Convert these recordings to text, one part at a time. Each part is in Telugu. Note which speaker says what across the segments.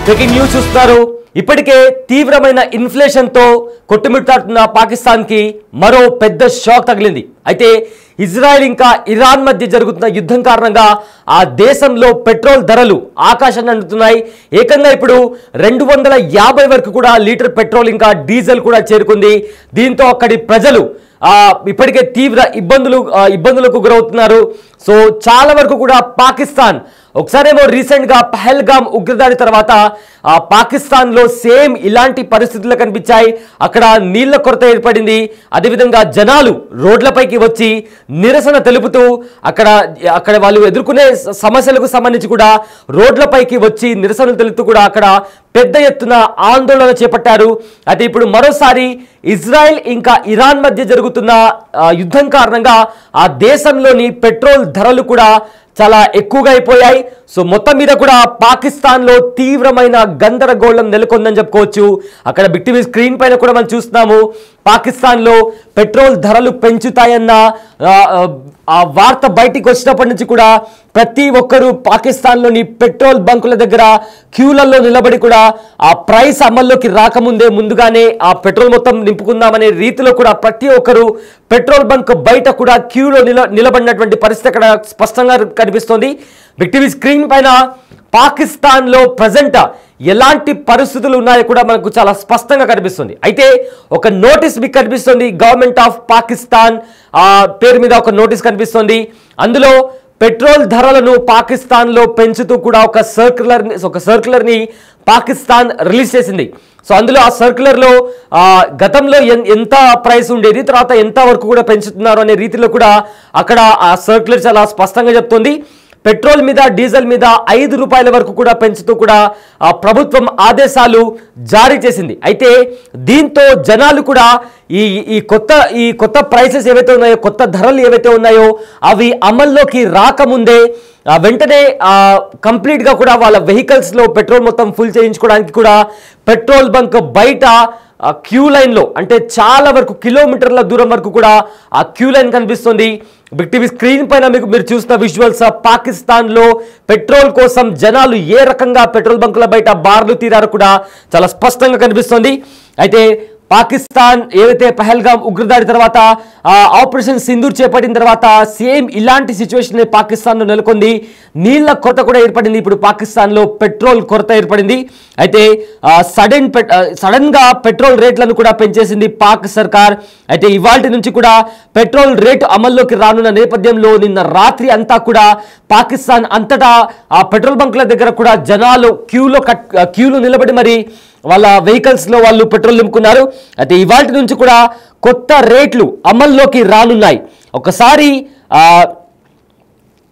Speaker 1: బ్రేకింగ్ న్యూస్ చూస్తున్నారు. ఇప్పటికే తీవ్రమైన ఇన్ఫ్లేషన్ తో కొట్టుమిట్టాడుతున్న పాకిస్తాన్ కి మరో పెద్ద షాక్ తగిలింది. అయితే ఇజ్రాయెల్ ఇంకా ఇరాన్ మధ్య జరుగుతున్న యుద్ధం కారణంగా ఆ దేశంలో పెట్రోల్ ధరలు ఆకాశాన్ని అందుతున్నాయి. ఏకంగా ఇప్పుడు 250 వరకు కూడా లీటర్ పెట్రోల్ ఇంకా డీజిల్ కూడా చేరుకుంది. దీంతో అక్కడి ప్రజలు ఇప్పటికే తీవ్ర ఇబ్బందులకు గురవుతున్నారు. సో చాలా వరకు కూడా పాకిస్తాన్ ఒకసారేమో రీసెంట్గా పహల్గామ్ ఉగ్రదాడి తర్వాత పాకిస్తాన్లో సేమ్ ఇలాంటి పరిస్థితులు కనిపించాయి. అక్కడ నీళ్ల కొరత ఏర్పడింది. అదేవిధంగా జనాలు రోడ్లపైకి వచ్చి నిరసన తెలుపుతూ అక్కడ వాళ్ళు ఎదుర్కొనే సమస్యలకు సంబంధించి కూడా రోడ్లపైకి వచ్చి నిరసనలు తెలుపుతూ కూడా అక్కడ పెద్ద ఎత్తున ఆందోళన చేపట్టారు. అయితే ఇప్పుడు మరోసారి ఇజ్రాయెల్ ఇంకా ఇరాన్ మధ్య జరుగుతున్న యుద్ధం కారణంగా ఆ దేశంలోని పెట్రోల్ ధరలు కూడా చాలా ఎక్కువగా అయిపోయాయి. సో మొత్తం మీద కూడా పాకిస్తాన్లో తీవ్రమైన గందరగోళం నెలకొందని చెప్పుకోవచ్చు. అక్కడ బిగ్ టీవీ స్క్రీన్ పైన కూడా మనం చూస్తున్నాము. పాకిస్తాన్లో పెట్రోల్ ధరలు పెంచుతాయన్న ఆ వార్త బయటికి వచ్చినప్పటి నుంచి కూడా ప్రతి ఒక్కరూ పాకిస్తాన్లోని పెట్రోల్ బంకుల దగ్గర క్యూలలో నిలబడి కూడా ఆ ప్రైస్ అమల్లోకి రాకముందే ముందుగానే ఆ పెట్రోల్ మొత్తం నింపుకుందామనే రీతిలో కూడా ప్రతి ఒక్కరూ పెట్రోల్ బంక్ బయట కూడా క్యూలో నిలబడినటువంటి పరిస్థితి అక్కడ స్పష్టంగా కనిపిస్తోంది. బిగ్ టీవీ స్క్రీన్ పైన పాకిస్తాన్లో ప్రజెంట్ ఎలాంటి పరిస్థితులు ఉన్నాయో కూడా మనకు చాలా స్పష్టంగా కనిపిస్తుంది. అయితే ఒక నోటీస్ మీకు కనిపిస్తుంది. గవర్నమెంట్ ఆఫ్ పాకిస్తాన్ పేరు మీద ఒక నోటీస్ కనిపిస్తుంది. అందులో పెట్రోల్ ధరలను పాకిస్తాన్లో పెంచుతూ కూడా ఒక సర్క్యులర్ని పాకిస్తాన్ రిలీజ్ చేసింది. సో అందులో ఆ సర్క్యులర్లో గతంలో ఎంత ప్రైస్ ఉండేది, తర్వాత ఎంత వరకు కూడా పెంచుతున్నారు అనే రీతిలో కూడా అక్కడ ఆ సర్క్యులర్ చాలా స్పష్టంగా చెప్తుంది. పెట్రోల్ మీద డీజిల్ మీద 5 రూపాయల వరకు కూడా పెంచుతూ కూడా ప్రభుత్వం ఆదేశాలు జారీ చేసింది. అయితే దీంతో జనాలు కూడా ఈ కొత్త ప్రైసెస్ ఏవైతే ఉన్నాయో, కొత్త ధరలు ఏవైతే ఉన్నాయో అవి అమల్లోకి రాకముందే వెంటనే కంప్లీట్గా కూడా వాళ్ళ వెహికల్స్లో పెట్రోల్ మొత్తం ఫుల్ చేయించుకోవడానికి కూడా పెట్రోల్ బంక్ బయట క్యూ లైన్లో అంటే చాలా వరకు కిలోమీటర్ల దూరం వరకు కూడా ఆ క్యూ లైన్ కనిపిస్తుంది. బిగ్ టీవీ స్క్రీన్ పైన మీరు చూస్తున్న విజువల్స్ పాకిస్తాన్లో పెట్రోల్ కోసం జనాలు ఏ రకంగా పెట్రోల్ బంకుల బయట బార్లు తీరారో కూడా చాలా స్పష్టంగా కనిపిస్తుంది. అయితే పాకిస్తాన్ ఏవైతే పహల్గామ్ ఉగ్రదాడి తర్వాత ఆపరేషన్ సింధూర్ చేపట్టిన తర్వాత సేమ్ ఇలాంటి సిచ్యువేషన్ పాకిస్తాన్లో నెలకొంది. నీళ్ల కొరత కూడా ఏర్పడింది. ఇప్పుడు పాకిస్తాన్లో పెట్రోల్ కొరత ఏర్పడింది. అయితే సడన్ గా పెట్రోల్ రేట్లను కూడా పెంచేసింది పాక్ సర్కార్. అయితే ఇవాల్టి నుంచి కూడా పెట్రోల్ రేటు అమల్లోకి రానున్న నేపథ్యంలో నిన్న రాత్రి అంతా కూడా పాకిస్తాన్ అంతటా ఆ పెట్రోల్ బంకుల దగ్గర కూడా జనాలు క్యూలో నిలబడి మరి వాళ్ళ వెహికల్స్లో వాళ్ళు పెట్రోల్ నింపుకున్నారు. అయితే ఇవాల్టి నుంచి కూడా కొత్త రేట్లు అమల్లోకి రానున్నాయి.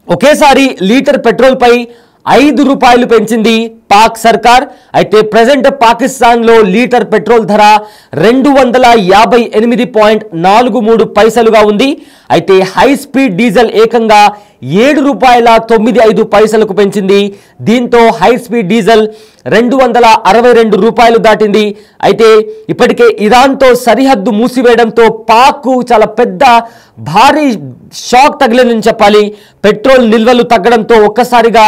Speaker 1: ఒకేసారి లీటర్ పెట్రోల్ పై 5 రూపాయలు పెంచింది పాక్ సర్కార్. అయితే ప్రజెంట్ పాకిస్తాన్లో లీటర్ పెట్రోల్ ధర 258.43 పైసలుగా ఉంది. అయితే హై స్పీడ్ డీజిల్ ఏకంగా 7 రూపాయల 95 పైసలకు పెంచింది. దీంతో హై స్పీడ్ డీజిల్ 262 రూపాయలు దాటింది. అయితే ఇప్పటికే ఇరాన్తో సరిహద్దు మూసివేయడంతో పాక్ చాలా భారీ షాక్ తగిలిందని చెప్పాలి. పెట్రోల్ నిల్వలు తగ్గడంతో ఒక్కసారిగా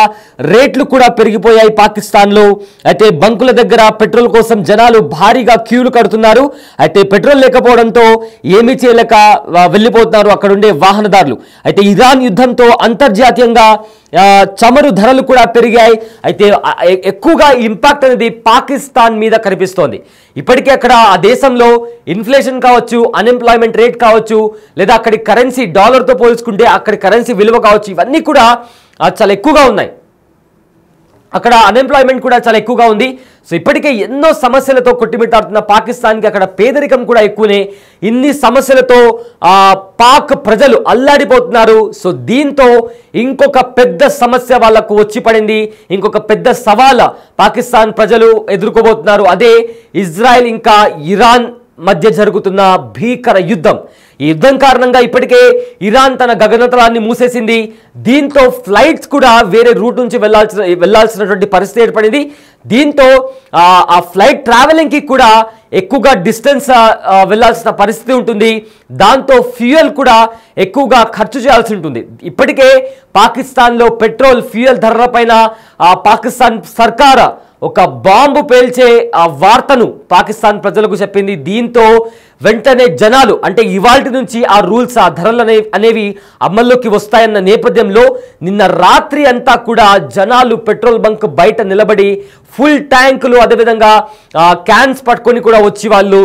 Speaker 1: రేట్లు కూడా పెరిగిపోయాయి పాకిస్తాన్లో. అయితే బంకుల దగ్గర పెట్రోల్ కోసం జనాలు భారీగా క్యూలు కడుతున్నారు. అయితే పెట్రోల్ లేకపోవడంతో ఏమీ చేయలేక వెళ్ళిపోతున్నారు అక్కడ ఉండే వాహనదారులు. అయితే ఇరాన్ యుద్ధంతో అంతర్జాతీయంగా చమురు ధరలు కూడా పెరిగాయి. అయితే ఎక్కువగా ఇంపాక్ట్ అనేది పాకిస్తాన్ మీద కనిపిస్తోంది. ఇప్పటికే అక్కడ ఆ దేశంలో ఇన్ఫ్లేషన్ కావచ్చు, అన్ఎంప్లాయ్మెంట్ రేట్ కావచ్చు, లేదా అక్కడి కరెన్సీ డాలర్తో పోల్చుకుంటే అక్కడి కరెన్సీ విలువ కావచ్చు, ఇవన్నీ కూడా చాలా ఎక్కువగా ఉన్నాయి. అక్కడ అన్ఎంప్లాయ్మెంట్ కూడా చాలా ఎక్కువగా ఉంది. సో ఇప్పటికే ఎన్నో సమస్యలతో కొట్టిమిట్టాడుతున్న పాకిస్తాన్కి అక్కడ పేదరికం కూడా ఎక్కువనే. ఇన్ని సమస్యలతో పాక్ ప్రజలు అల్లాడిపోతున్నారు. సో దీంతో ఇంకొక పెద్ద సమస్య వాళ్ళకు వచ్చి పడింది. ఇంకొక పెద్ద సవాల్ పాకిస్తాన్ ప్రజలు ఎదుర్కోబోతున్నారు. అదే ఇజ్రాయెల్ ఇంకా ఇరాన్ మధ్య జరుగుతున్న భీకర యుద్ధం. ఈ యుద్ధం కారణంగా ఇప్పటికే ఇరాన్ తన గగనతలాన్ని మూసేసింది. దీంతో ఫ్లైట్స్ కూడా వేరే రూట్ నుంచి వెళ్లాల్సినటువంటి పరిస్థితి ఏర్పడింది. దీంతో ఆ ఫ్లైట్ ట్రావెలింగ్కి కూడా ఎక్కువగా డిస్టెన్స్ వెళ్లాల్సిన పరిస్థితి ఉంటుంది. దాంతో ఫ్యూయల్ కూడా ఎక్కువగా ఖర్చు చేయాల్సి ఉంటుంది. ఇప్పటికే పాకిస్తాన్లో పెట్రోల్ ఫ్యూయల్ ధరలపైన పాకిస్తాన్ సర్కార్ ఒక బాంబు పేల్చే ఆ వార్తను పాకిస్తాన్ ప్రజలకు చెప్పింది. దీంతో వెంటనే జనాలు అంటే ఇవాల్టి నుంచి ఆ రూల్స్ ఆ ధరలు అనేవి అమల్లోకి వస్తాయన్న నేపథ్యంలో నిన్న రాత్రి అంతా కూడా జనాలు పెట్రోల్ బంక్ బయట నిలబడి ఫుల్ ట్యాంకులు అదేవిధంగా క్యాన్స్ పట్టుకొని కూడా వచ్చి వాళ్ళు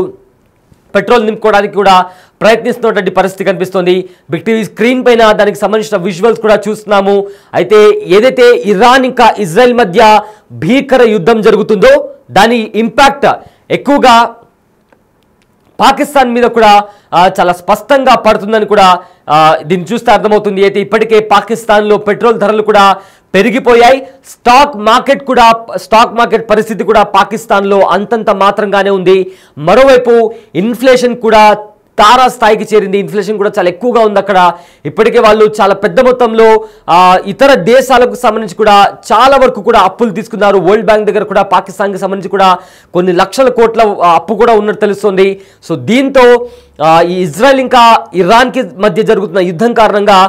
Speaker 1: పెట్రోల్ నింపుకోవడానికి కూడా ప్రయత్నిస్తున్నటువంటి పరిస్థితి కనిపిస్తోంది. బిగ్ టీవీ స్క్రీన్ పైన దానికి సంబంధించిన విజువల్స్ కూడా చూస్తున్నాము. అయితే ఏదైతే ఇరాన్ ఇంకా ఇజ్రాయెల్ మధ్య భీకర యుద్ధం జరుగుతుందో దాని ఇంపాక్ట్ ఎక్కువగా పాకిస్తాన్ మీద కూడా చాలా స్పష్టంగా పడుతుందని కూడా దీన్ని చూస్తే అర్థమవుతుంది. అయితే ఇప్పటికే పాకిస్తాన్లో పెట్రోల్ ధరలు కూడా పెరిగిపోయాయి. స్టాక్ మార్కెట్ పరిస్థితి కూడా పాకిస్తాన్లో అంతంత మాత్రంగానే ఉంది. మరోవైపు ఇన్ఫ్లేషన్ కూడా తారా స్థాయికి చేరింది. ఇన్ఫ్లేషన్ కూడా చాలా ఎక్కువగా ఉంది అక్కడ. ఇప్పటికే వాళ్ళు చాలా పెద్ద మొత్తంలో ఇతర దేశాలకు సంబంధించి కూడా చాలా వరకు కూడా అప్పులు తీసుకున్నారు. వరల్డ్ బ్యాంక్ దగ్గర కూడా పాకిస్తాన్కి సంబంధించి కూడా కొన్ని లక్షల కోట్ల అప్పు కూడా ఉన్నట్టు తెలుస్తుంది. సో దీంతో ఈ ఇజ్రాయెల్ ఇంకా ఇరాన్కి మధ్య జరుగుతున్న యుద్ధం కారణంగా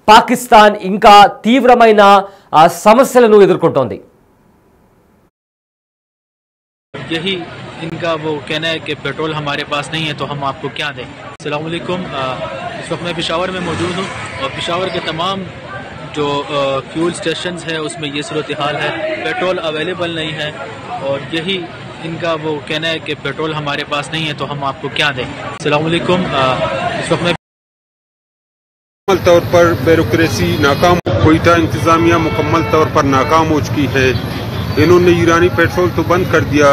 Speaker 1: పాకిస్తాన్ ఇంకా తీవ్రమైన సమస్యలను ఎదుర్కొంటోంది.
Speaker 2: यही इनका वो कहना है कि पेट्रोल हमारे पास नहीं है तो हम आपको क्या दें। अस्सलाम वालेकुम, इस वक्त मैं पेशावर में मौजूद हूँ और पेशावर के तमाम जो फ्यूल स्टेशंस है उसमें ये सूरत हाल है, पेट्रोल अवेलेबल नहीं है और यही इनका वो कहना है कि पेट्रोल हमारे पास नहीं है तो हम आपको क्या दें। अस्सलाम वालेकुम, इस वक्त मैं
Speaker 3: मुकम्मल तौर पर ब्यूरोक्रेसी नाकाम, कोयटा इंतजामिया मुकम्मल तौर पर नाकाम हो चुकी है। इन्होंने ईरानी पेट्रोल तो बंद कर दिया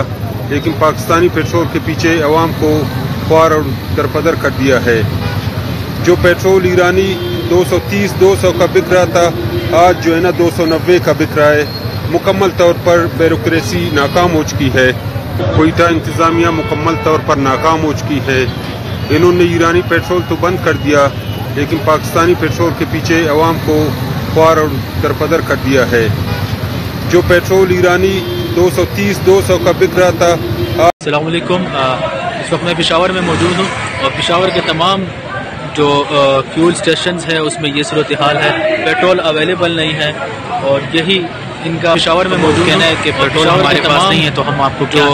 Speaker 3: लेकिन पाकिस्तानी पेट्रोल के पीछे अवाम को ख्वार और दरपदर कर दिया है। जो पेट्रोल ईरानी 230-200 का बिक रहा था आज जो है ना 290 का बिक रहा है। मुकम्मल तौर पर ब्यूरोक्रेसी नाकाम हो चुकी है। कोयटा इंतजामिया मुकम्मल तौर पर नाकाम हो चुकी है। इन्होंने ईरानी पेट्रोल तो बंद कर दिया लेकिन पाकिस्तानी पेट्रोल के पीछे अवाम को ख्वार और दरपदर कर दिया है। जो पेट्रोल ईरानी 230-200 का बिक रहा था।
Speaker 2: अस्सलाम वालेकुम, इस वक्त मैं पेशावर में मौजूद हूँ और पेशावर के तमाम जो फ्यूल स्टेशंस है उसमें ये सूरत हाल है, पेट्रोल अवेलेबल नहीं है और यही इनका पेशावर में मौजूद कहना है कि पेट्रोल हमारे पास नहीं है तो हम आपको जो